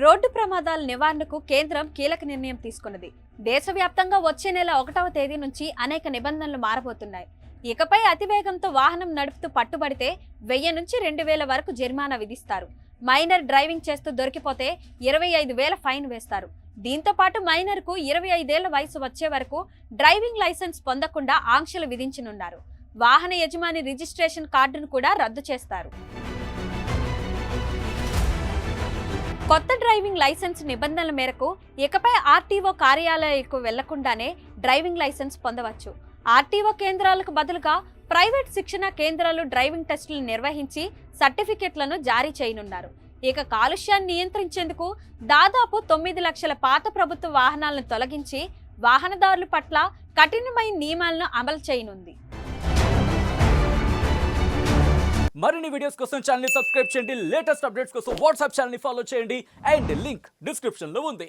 Road ప్రమాదాల నివారణకు కేంద్రం కీలక నిర్ణయం తీసుకున్నది. దేశవ్యాప్తంగా వచ్చే నెల 1వ తేదీ నుంచి అనేక నిబంధనలు మారబోతున్నాయి. ఇకపై అతివేగంతో వాహనం నడుపుతూ పట్టుబడితే 1000 నుంచి 2000 వరకు జరిమానా విధిస్తారు. మైనర్ డ్రైవింగ్ చేస్తూ దొరికిపోతే 25,000 ఫైన్ వేస్తారు. దీంతో పాటు మైనర్కు 25 ఏళ్ల వయసు వచ్చే వరకు డ్రైవింగ్ లైసెన్స్ పొందకుండా ఆంక్షలు విధించనున్నారు. వాహన యజమాని రిజిస్ట్రేషన్ కార్డును కూడా రద్దు చేస్తారు. కొత్త డ్రైవింగ్ లైసెన్స్ నిబంధనల మేరకు ఇకపై ఆర్టీఓ కార్యాలయాలకు వెళ్లకుండానే డ్రైవింగ్ లైసెన్స్ పొందవచ్చు. ఆర్టీఓ కేంద్రాలకు బదులుగా ప్రైవేట్ శిక్షణ కేంద్రాలు డ్రైవింగ్ టెస్టులు నిర్వహించి సర్టిఫికెట్లను జారీ చేయనున్నారు. ఇక కాలుష్యాన్ని నియంత్రించేందుకు దాదాపు 9 లక్షల పాత ప్రభుత్వ వాహనాలను తొలగించి వాహనదారుల పట్ల కఠినమైన నియమాలను అమలు చేయనుంది. మరిన్ని వీడియోస్ కోసం ఛానల్ ని సబ్స్క్రైబ్ చేయండి. లేటెస్ట్ అప్డేట్స్ కోసం వాట్సాప్ ఛానల్ ని ఫాలో చేయండి. అండ్ లింక్ డిస్క్రిప్షన్ లో ఉంది.